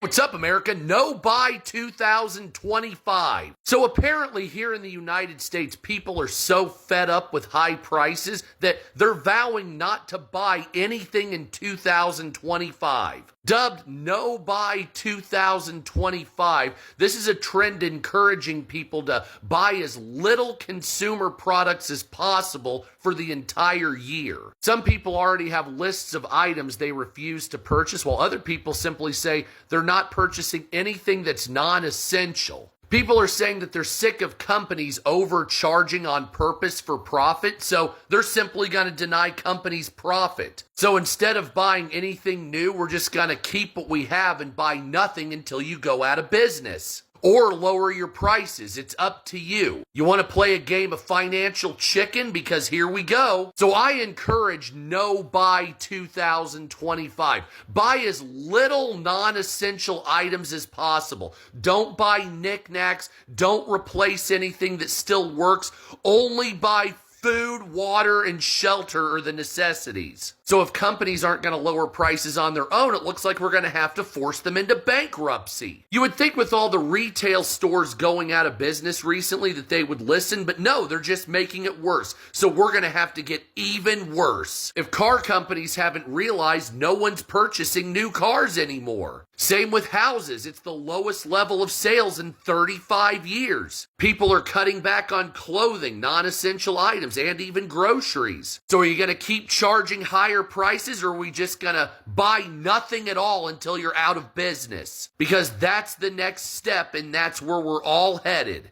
What's up, America? No buy 2025. So apparently here in the United States, people are so fed up with high prices that they're vowing not to buy anything in 2025. Dubbed No Buy 2025, this is a trend encouraging people to buy as little consumer products as possible for the entire year. Some people already have lists of items they refuse to purchase, while other people simply say they're not purchasing anything that's non-essential. People are saying that they're sick of companies overcharging on purpose for profit, so they're simply going to deny companies profit. So instead of buying anything new, we're just going to keep what we have and buy nothing until you go out of business. Or lower your prices. It's up to you. You want to play a game of financial chicken? Because here we go. So I encourage no buy 2025. Buy as little non-essential items as possible. Don't buy knickknacks. Don't replace anything that still works. Only buy food, water, and shelter are the necessities. So if companies aren't going to lower prices on their own, it looks like we're going to have to force them into bankruptcy. You would think with all the retail stores going out of business recently that they would listen, but no, they're just making it worse. So we're going to have to get even worse. If car companies haven't realized, no one's purchasing new cars anymore. Same with houses. It's the lowest level of sales in 35 years. People are cutting back on clothing, non-essential items, and even groceries. So are you going to keep charging higher prices, or are we just going to buy nothing at all until you're out of business? Because that's the next step, and that's where we're all headed.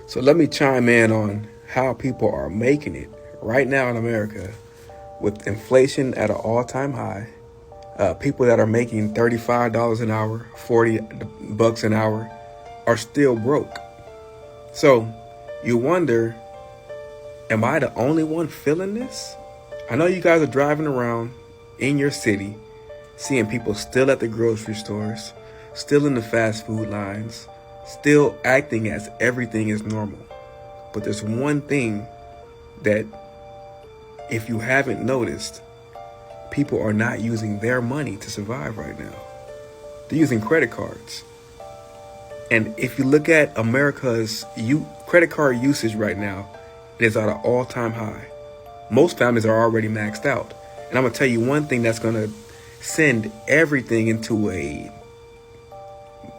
So let me chime in on how people are making it right now in America with inflation at an all-time high. People that are making $35 an hour, $40 an hour are still broke. So you wonder, am I the only one feeling this? I know you guys are driving around in your city, seeing people still at the grocery stores, still in the fast food lines, still acting as everything is normal. But there's one thing that, if you haven't noticed, people are not using their money to survive right now. They're using credit cards. And if you look at America's credit card usage right now, it is at an all-time high. Most families are already maxed out. And I'm going to tell you one thing that's going to send everything into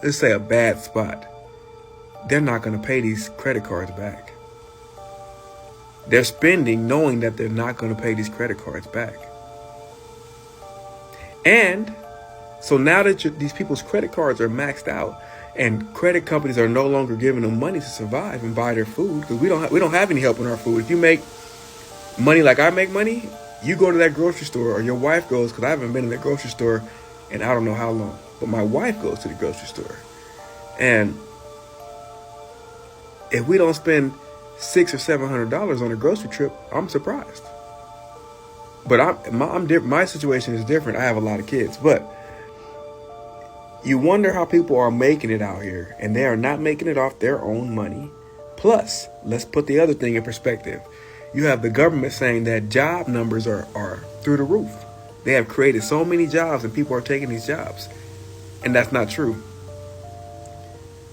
let's say a bad spot. They're not going to pay these credit cards back. They're spending knowing that they're not going to pay these credit cards back. And so now that these people's credit cards are maxed out and credit companies are no longer giving them money to survive and buy their food, because we don't have any help in our food. If you make money like I make money, you go to that grocery store, or your wife goes, because I haven't been in that grocery store in I don't know how long, but my wife goes to the grocery store. And if we don't spend $600 or $700 on a grocery trip, I'm surprised. But my situation is different. I have a lot of kids, but you wonder how people are making it out here, and they are not making it off their own money. Plus, let's put the other thing in perspective. You have the government saying that job numbers are through the roof. They have created so many jobs and people are taking these jobs. And that's not true.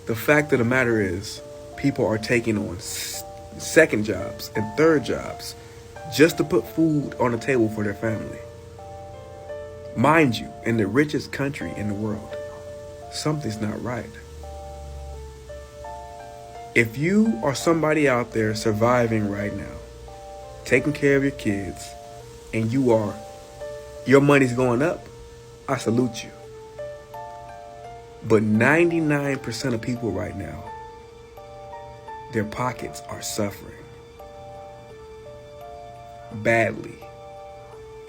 The fact of the matter is, people are taking on second jobs and third jobs just to put food on the table for their family. Mind you, in the richest country in the world, something's not right. If you are somebody out there surviving right now, taking care of your kids, and your money's going up, I salute you. But 99% of people right now, their pockets are suffering badly,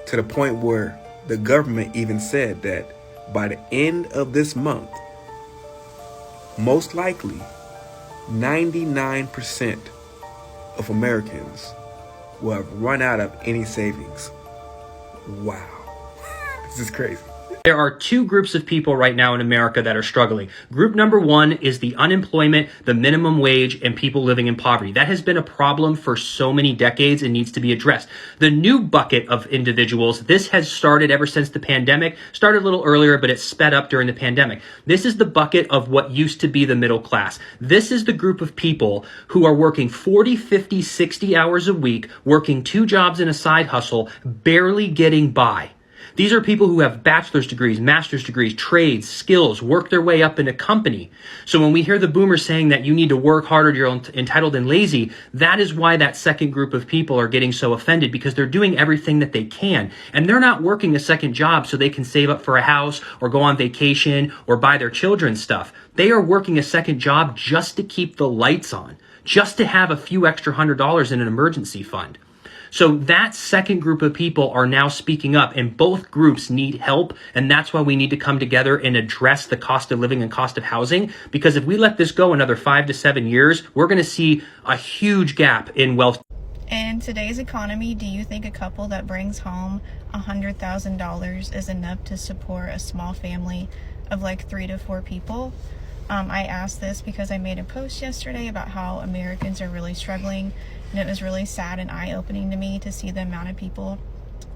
to the point where the government even said that by the end of this month, most likely 99% of Americans will have run out of any savings. Wow. This is crazy. There are two groups of people right now in America that are struggling. Group number one is the unemployment, the minimum wage, and people living in poverty. That has been a problem for so many decades and needs to be addressed. The new bucket of individuals, this has started ever since the pandemic, started a little earlier, but it sped up during the pandemic. This is the bucket of what used to be the middle class. This is the group of people who are working 40, 50, 60 hours a week, working 2 jobs and a side hustle, barely getting by. These are people who have bachelor's degrees, master's degrees, trades, skills, work their way up in a company. So when we hear the boomers saying that you need to work harder, you're entitled and lazy, that is why that second group of people are getting so offended, because they're doing everything that they can. And they're not working a second job so they can save up for a house or go on vacation or buy their children stuff. They are working a second job just to keep the lights on, just to have a few extra $100 in an emergency fund. So that second group of people are now speaking up, and both groups need help. And that's why we need to come together and address the cost of living and cost of housing. Because if we let this go another 5 to 7 years, we're going to see a huge gap in wealth. In today's economy, do you think a couple that brings home $100,000 is enough to support a small family of like 3 to 4 people? I asked this because I made a post yesterday about how Americans are really struggling, and it was really sad and eye-opening to me to see the amount of people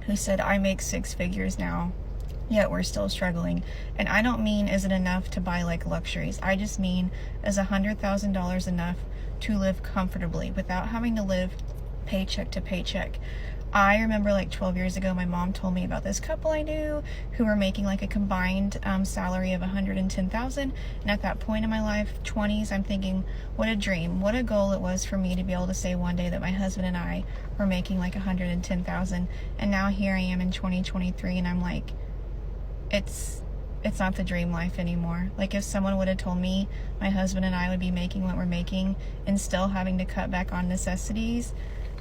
who said, I make 6 figures now, yet we're still struggling. And I don't mean is it enough to buy like luxuries. I just mean, is $100,000 enough to live comfortably without having to live paycheck to paycheck? I remember like 12 years ago, my mom told me about this couple I knew who were making like a combined salary of $110,000. And at that point in my life, 20s, I'm thinking, what a dream, what a goal it was for me to be able to say one day that my husband and I were making like $110,000. And now here I am in 2023, and I'm like, it's not the dream life anymore. Like if someone would have told me my husband and I would be making what we're making and still having to cut back on necessities,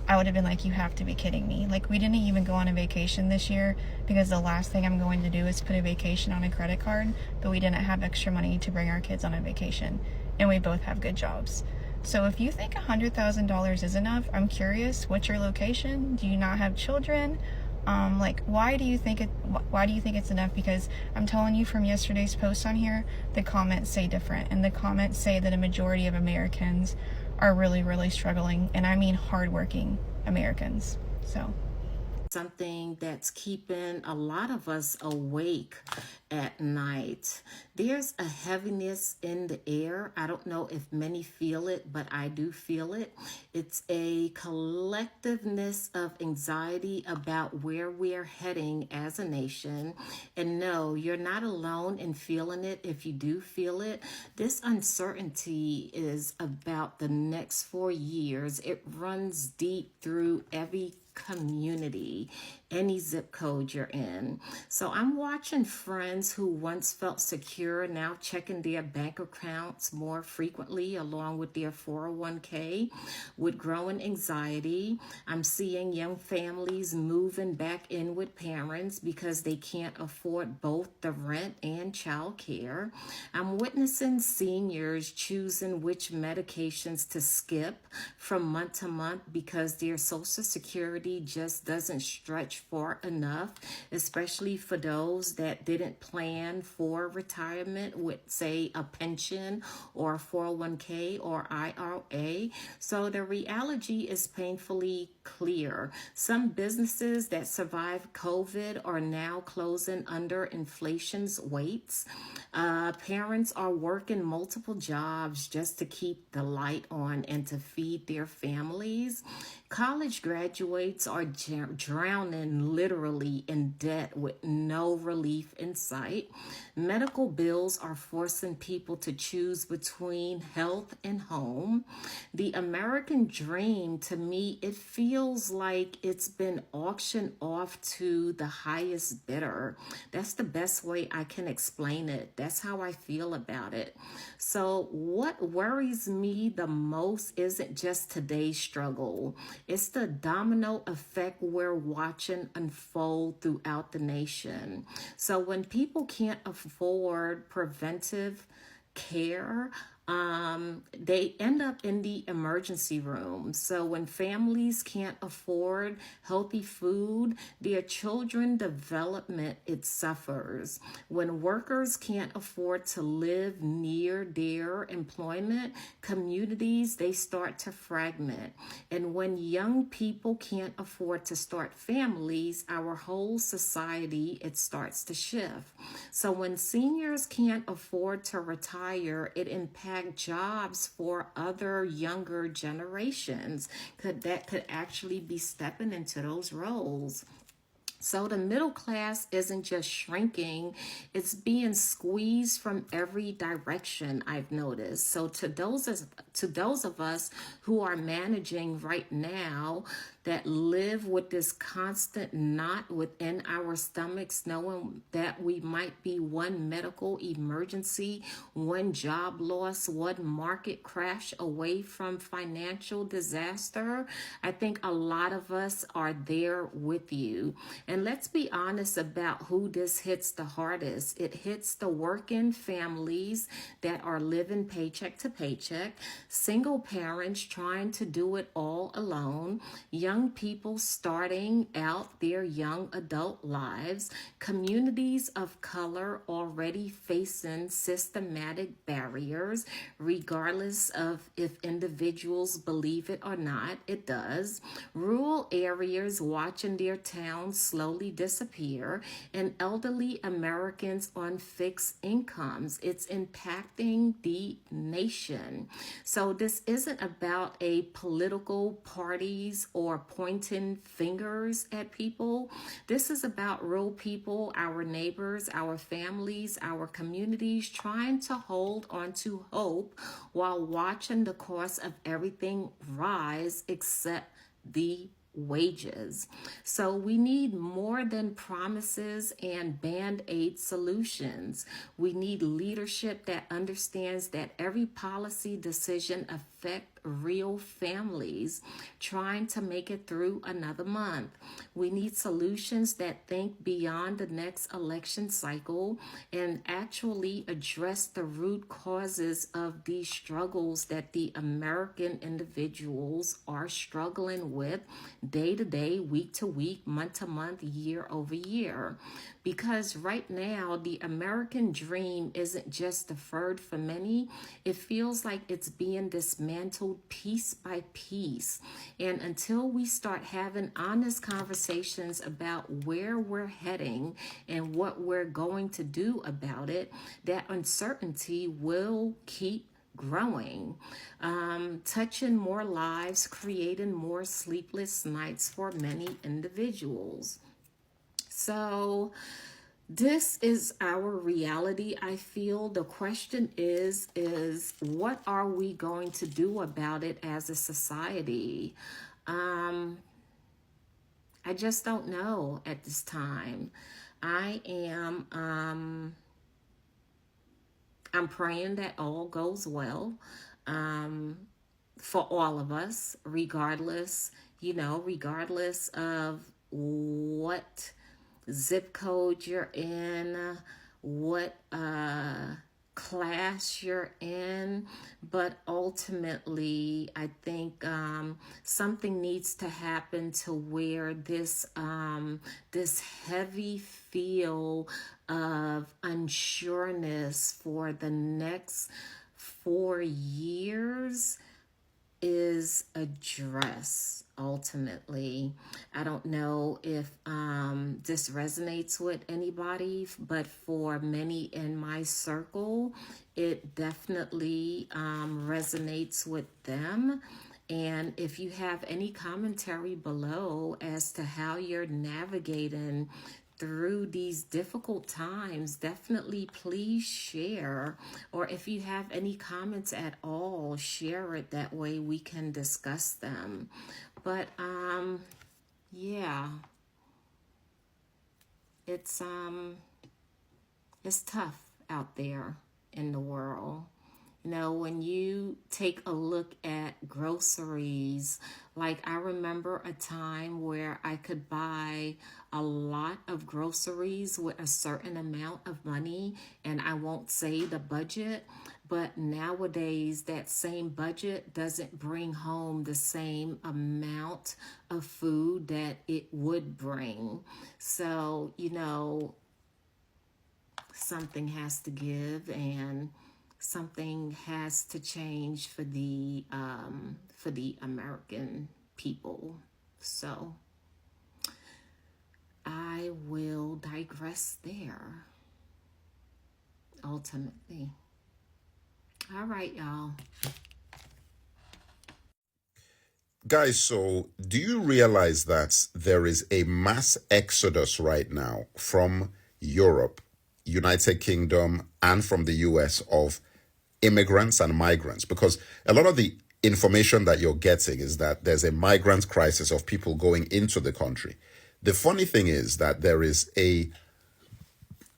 I would have been like, you have to be kidding me. Like we didn't even go on a vacation this year because the last thing I'm going to do is put a vacation on a credit card, but we didn't have extra money to bring our kids on a vacation, and we both have good jobs. So if you think $100,000 is enough, I'm curious, what's your location? Do you not have children? Like why do you think it's enough? Because I'm telling you from yesterday's post on here, the comments say different, and the comments say that a majority of Americans are really, really struggling, and I mean hardworking Americans. So something that's keeping a lot of us awake at night. There's a heaviness in the air. I don't know if many feel it, but I do feel it. It's a collectiveness of anxiety about where we're heading as a nation. And no, you're not alone in feeling it. If you do feel it, this uncertainty is about the next 4 years. It runs deep through every community, any zip code you're in. So I'm watching friends who once felt secure now checking their bank accounts more frequently along with their 401k with growing anxiety. I'm seeing young families moving back in with parents because they can't afford both the rent and child care. I'm witnessing seniors choosing which medications to skip from month to month because their Social Security just doesn't stretch far enough, especially for those that didn't plan for retirement with, say, a pension or a 401k or IRA. So the reality is painfully clear. Some businesses that survived COVID are now closing under inflation's weights. Parents are working multiple jobs just to keep the light on and to feed their families. College graduates are drowning literally in debt with no relief in sight. Medical bills are forcing people to choose between health and home. The American dream, to me, it feels like it's been auctioned off to the highest bidder. That's the best way I can explain it. That's how I feel about it. So what worries me the most isn't just today's struggle. It's the domino effect we're watching unfold throughout the nation. So when people can't afford preventive care, they end up in the emergency room. So when families can't afford healthy food, their children development, it suffers. When workers can't afford to live near their employment, communities, they start to fragment. And when young people can't afford to start families, our whole society, it starts to shift. So when seniors can't afford to retire, it impacts jobs for other younger generations that could actually be stepping into those roles. So the middle class isn't just shrinking, it's being squeezed from every direction, I've noticed. So to those of us who are managing right now, that live with this constant knot within our stomachs, knowing that we might be one medical emergency, one job loss, one market crash away from financial disaster, I think a lot of us are there with you. And let's be honest about who this hits the hardest. It hits the working families that are living paycheck to paycheck, single parents trying to do it all alone, young people starting out their young adult lives, communities of color already facing systematic barriers, regardless of if individuals believe it or not, it does. Rural areas watching their towns slowly disappear, and elderly Americans on fixed incomes. It's impacting the nation. So this isn't about a political parties or pointing fingers at people. This is about real people, our neighbors, our families, our communities, trying to hold on to hope while watching the cost of everything rise except the wages. So we need more than promises and band-aid solutions. We need leadership that understands that every policy decision affects real families trying to make it through another month. We need solutions that think beyond the next election cycle and actually address the root causes of these struggles that the American individuals are struggling with day to day, week to week, month to month, year over year. Because right now, the American dream isn't just deferred for many, it feels like it's being dismantled piece by piece. And until we start having honest conversations about where we're heading and what we're going to do about it, that uncertainty will keep growing, touching more lives, creating more sleepless nights for many individuals. So this is our reality. I feel the question is what are we going to do about it as a society? I just don't know at this time. I'm praying that all goes well for all of us, regardless of what zip code you're in, what class you're in. But ultimately, I think something needs to happen to where this heavy feel of unsureness for the next 4 years is addressed. Ultimately, I don't know if this resonates with anybody, but for many in my circle, it definitely resonates with them. And if you have any commentary below as to how you're navigating through these difficult times, definitely please share. Or if you have any comments at all, share it. That way we can discuss them. But yeah, it's tough out there in the world. You know, when you take a look at groceries, like I remember a time where I could buy a lot of groceries with a certain amount of money, and I won't say the budget, But nowadays, that same budget doesn't bring home the same amount of food that it would bring. So, something has to give, and something has to change for the American people. So I will digress there ultimately. All right, y'all. Guys, so do you realize that there is a mass exodus right now from Europe, United Kingdom, and from the US of immigrants and migrants? Because a lot of the information that you're getting is that there's a migrant crisis of people going into the country. The funny thing is that there is a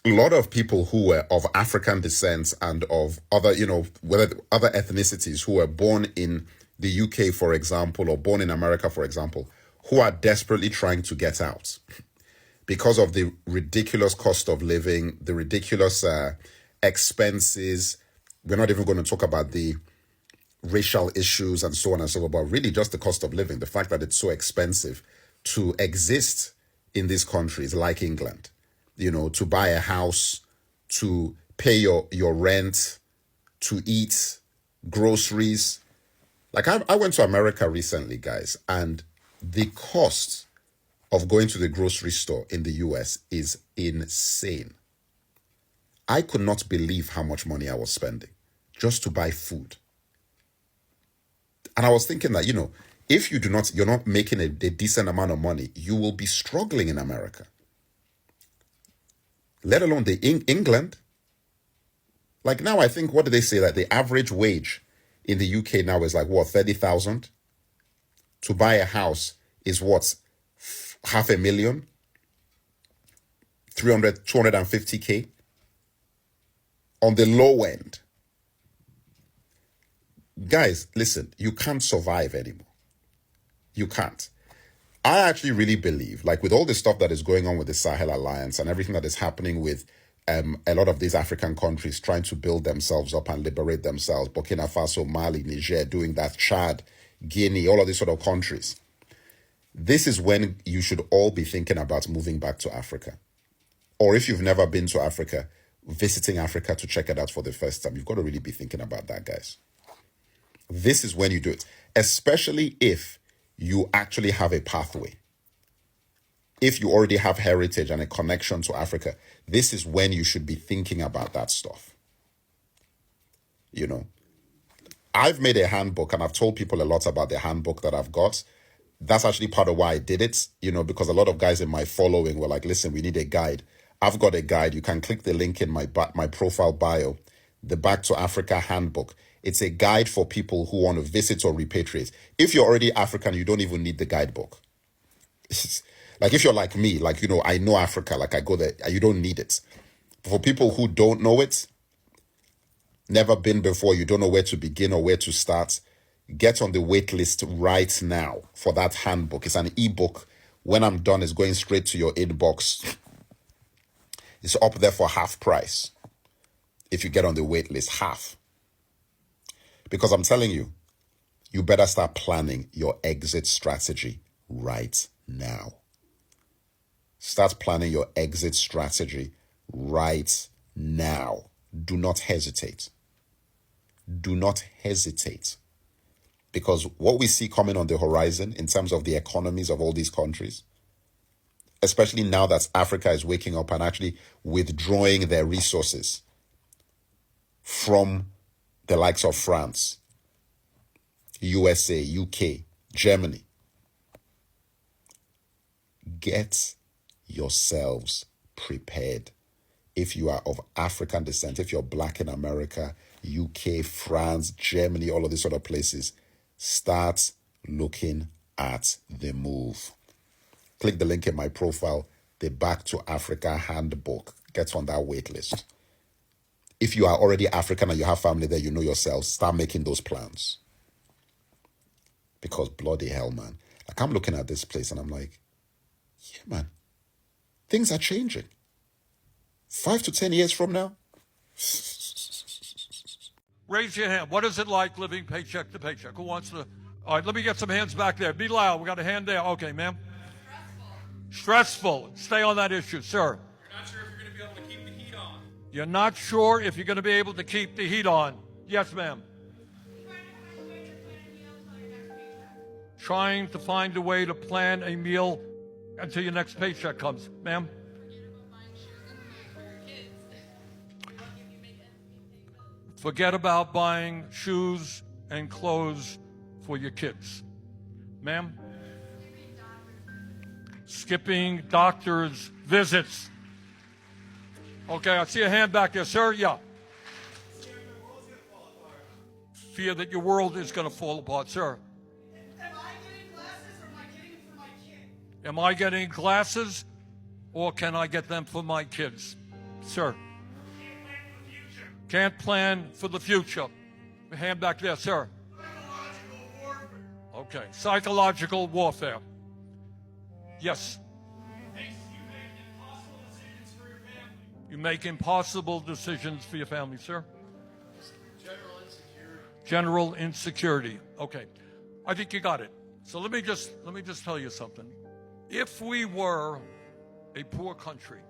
lot of people who were of African descent and of other, whether other ethnicities who were born in the UK, for example, or born in America, for example, who are desperately trying to get out because of the ridiculous cost of living, the ridiculous expenses. We're not even going to talk about the racial issues and so on and so forth, but really just the cost of living, the fact that it's so expensive to exist in these countries like England, to buy a house, to pay your rent, to eat, groceries. Like I went to America recently, guys, and the cost of going to the grocery store in the US is insane. I could not believe how much money I was spending just to buy food. And I was thinking that, if you're not making a decent amount of money, you will be struggling in America. Let alone England. Like now, I think, what do they say? That the average wage in the UK now is like, what, 30,000? To buy a house is what, 500,000? 250K? On the low end. Guys, listen, you can't survive anymore. You can't. I actually really believe, like with all the stuff that is going on with the Sahel Alliance and everything that is happening with a lot of these African countries trying to build themselves up and liberate themselves, Burkina Faso, Mali, Niger, doing that, Chad, Guinea, all of these sort of countries. This is when you should all be thinking about moving back to Africa. Or if you've never been to Africa, visiting Africa to check it out for the first time. You've got to really be thinking about that, guys. This is when you do it, especially if you actually have a pathway. If you already have heritage and a connection to Africa, this is when you should be thinking about that stuff. I've made a handbook and I've told people a lot about the handbook that I've got. That's actually part of why I did it, because a lot of guys in my following were like, listen, we need a guide. I've got a guide. You can click the link in my profile bio, the Back to Africa handbook. It's a guide for people who want to visit or repatriate. If you're already African, you don't even need the guidebook. Like if you're like me, like, I know Africa, like I go there, you don't need it. But for people who don't know it, never been before, you don't know where to begin or where to start, get on the wait list right now for that handbook. It's an ebook. When I'm done, it's going straight to your inbox. It's up there for half price. If you get on the wait list, half. Because I'm telling you, you better start planning your exit strategy right now. Start planning your exit strategy right now. Do not hesitate. Do not hesitate. Because what we see coming on the horizon in terms of the economies of all these countries, especially now that Africa is waking up and actually withdrawing their resources from the likes of France, USA, UK, Germany. Get yourselves prepared. If you are of African descent, if you're black in America, UK, France, Germany, all of these sort of places, start looking at the move. Click the link in my profile, the Back to Africa handbook. Get on that wait list. If you are already African and you have family there, you know yourself, start making those plans. Because bloody hell, man. Like I'm looking at this place and I'm like, yeah, man, things are changing. 5 to 10 years from now. Raise your hand. What is it like living paycheck to paycheck? Who wants to? All right, let me get some hands back there. Be loud. We got a hand there. Okay, ma'am. Stressful. Stay on that issue, sir. You're not sure if you're going to be able to keep the heat on. Yes, ma'am. Trying to find a way to plan a meal until your next paycheck comes. Ma'am? Forget about buying shoes and clothes for your kids. Ma'am? Skipping doctor's visits. Okay, I see a hand back there, sir. Yeah. Fear that your world is going to fall apart, sir. Am I getting glasses or am I getting it for my kid? Am I getting glasses or can I get them for my kids? Sir. Can't plan for the future. Hand back there, sir. Psychological warfare. Okay, psychological warfare. Yes. You make impossible decisions for your family, sir. General insecurity. General insecurity. Okay, I think you got it. So let me just tell you something. If we were a poor country,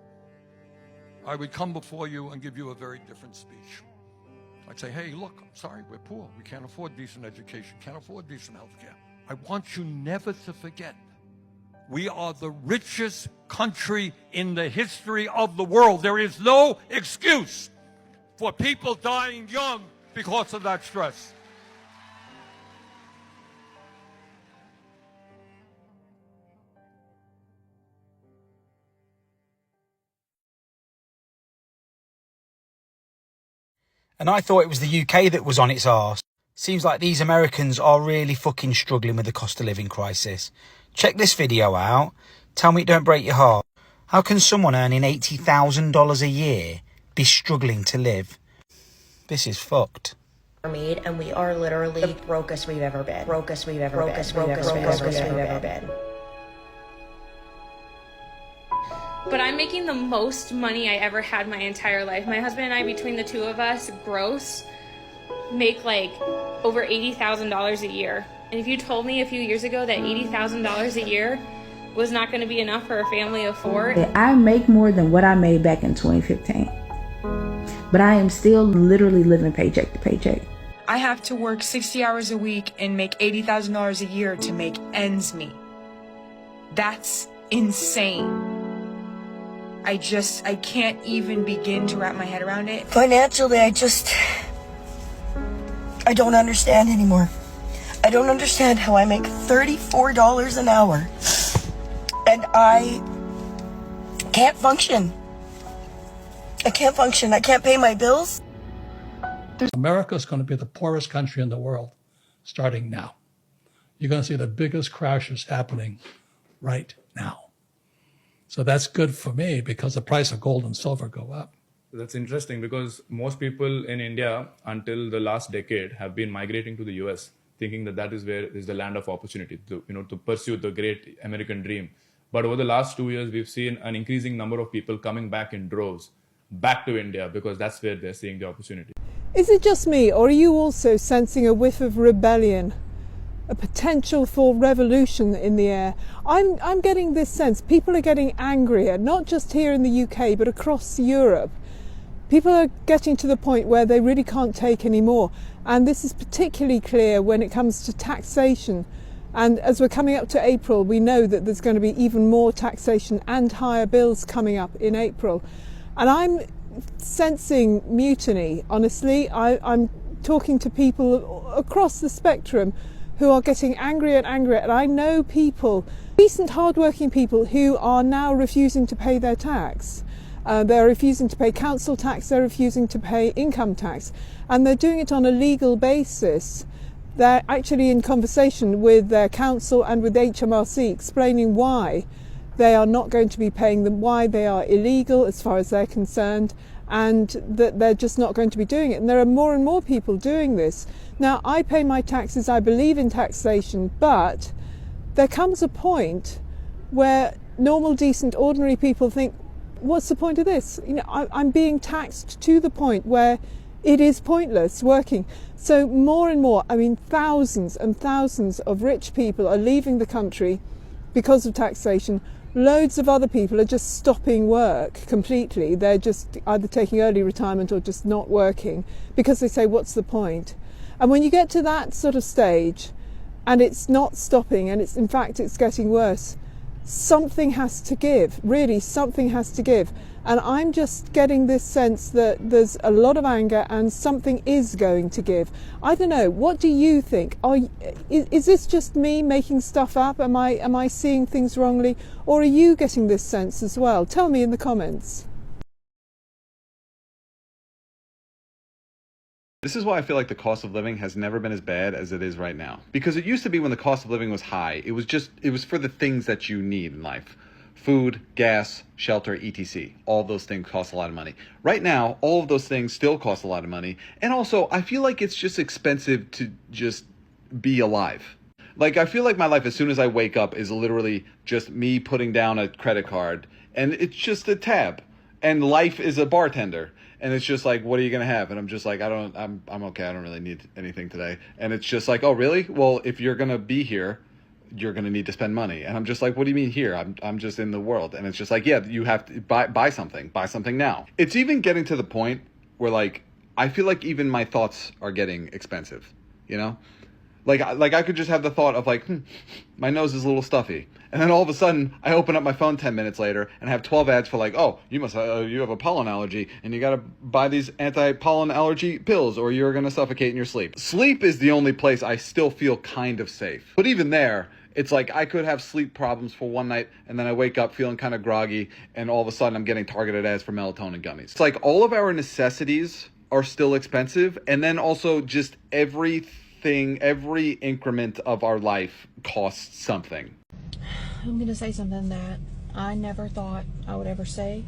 I would come before you and give you a very different speech. I'd say, hey, look, I'm sorry, we're poor. We can't afford decent education, can't afford decent health care. I want you never to forget, we are the richest country in the history of the world. There is no excuse for people dying young because of that stress. And I thought it was the UK that was on its arse. Seems like these Americans are really fucking struggling with the cost of living crisis. Check this video out. Tell me it don't break your heart. How can someone earning $80,000 a year be struggling to live? This is fucked. Made, and we are literally the brokest we've ever been. Brokest we've ever been. But I'm making the most money I ever had my entire life. My husband and I, between the two of us, gross, make like over $80,000 a year. And if you told me a few years ago that $80,000 a year was not going to be enough for a family of four. I make more than what I made back in 2015. But I am still literally living paycheck to paycheck. I have to work 60 hours a week and make $80,000 a year to make ends meet. That's insane. I can't even begin to wrap my head around it. Financially, I don't understand anymore. I don't understand how I make $34 an hour and I can't function. I can't function. I can't pay my bills. America is going to be the poorest country in the world starting now. You're going to see the biggest crashes happening right now. So that's good for me because the price of gold and silver go up. That's interesting because most people in India until the last decade have been migrating to the US, thinking that that is where is the land of opportunity to pursue the great American dream. But over the last 2 years, we've seen an increasing number of people coming back in droves back to India because that's where they're seeing the opportunity. Is it just me, or are you also sensing a whiff of rebellion? A potential for revolution in the air? I'm getting this sense. People are getting angrier, not just here in the UK, but across Europe. People are getting to the point where they really can't take any more. And this is particularly clear when it comes to taxation. And as we're coming up to April, we know that there's going to be even more taxation and higher bills coming up in April. And I'm sensing mutiny, honestly. I'm talking to people across the spectrum who are getting angrier and angrier. And I know people, decent, hardworking people, who are now refusing to pay their tax. They're refusing to pay council tax, they're refusing to pay income tax. And they're doing it on a legal basis. They're actually in conversation with their council and with HMRC, explaining why they are not going to be paying them, why they are illegal as far as they're concerned, and that they're just not going to be doing it. And there are more and more people doing this. Now, I pay my taxes, I believe in taxation, but there comes a point where normal, decent, ordinary people think, what's the point of this? I'm being taxed to the point where it is pointless working. So more and more, I mean, thousands and thousands of rich people are leaving the country because of taxation. Loads of other people are just stopping work completely. They're just either taking early retirement or just not working because they say, what's the point? And when you get to that sort of stage and it's not stopping and in fact it's getting worse, something has to give, really something has to give. And I'm just getting this sense that there's a lot of anger and something is going to give. I don't know, what do you think? Is this just me making stuff up? Am I seeing things wrongly? Or are you getting this sense as well? Tell me in the comments. This is why I feel like the cost of living has never been as bad as it is right now. Because it used to be when the cost of living was high, it was for the things that you need in life. Food, gas, shelter, etc. All those things cost a lot of money. Right now, all of those things still cost a lot of money. And also, I feel like it's just expensive to just be alive. Like, I feel like my life as soon as I wake up is literally just me putting down a credit card. And it's just a tab. And life is a bartender. And it's just like, what are you going to have? And I'm just like, I'm okay. I don't really need anything today. And it's just like, oh, really? Well, if you're going to be here, you're going to need to spend money. And I'm just like, what do you mean here? I'm just in the world. And it's just like, yeah, you have to buy something now. It's even getting to the point where, like, I feel like even my thoughts are getting expensive, you know? Like I could just have the thought of like, my nose is a little stuffy. And then all of a sudden I open up my phone 10 minutes later and have 12 ads for like, oh, you have a pollen allergy and you got to buy these anti-pollen allergy pills or you're going to suffocate in your sleep. Sleep is the only place I still feel kind of safe. But even there, it's like I could have sleep problems for one night and then I wake up feeling kind of groggy and all of a sudden I'm getting targeted ads for melatonin gummies. It's like all of our necessities are still expensive, and then also just every increment of our life costs something. I'm going to say something that I never thought I would ever say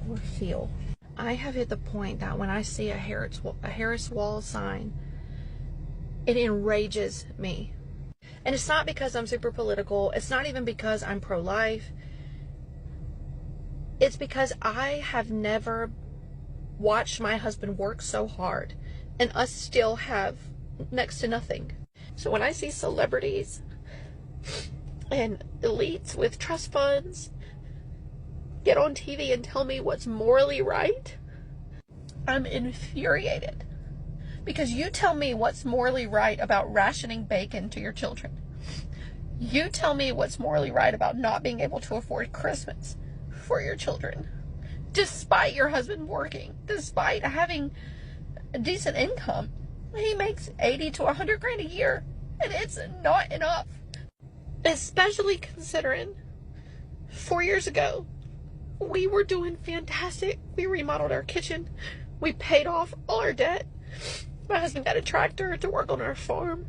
or feel. I have hit the point that when I see a Harris Wall sign, it enrages me. And it's not because I'm super political. It's not even because I'm pro-life. It's because I have never watched my husband work so hard and us still have next to nothing. So when I see celebrities and elites with trust funds get on TV and tell me what's morally right, I'm infuriated. Because you tell me what's morally right about rationing bacon to your children. You tell me what's morally right about not being able to afford Christmas for your children. Despite your husband working, despite having a decent income. He makes 80 to 100 grand a year, and it's not enough. Especially considering 4 years ago, we were doing fantastic. We remodeled our kitchen. We paid off all our debt. My husband got a tractor to work on our farm.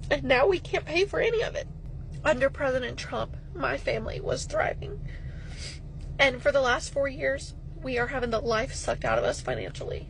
And now we can't pay for any of it. Under President Trump, my family was thriving. And for the last 4 years, we are having the life sucked out of us financially.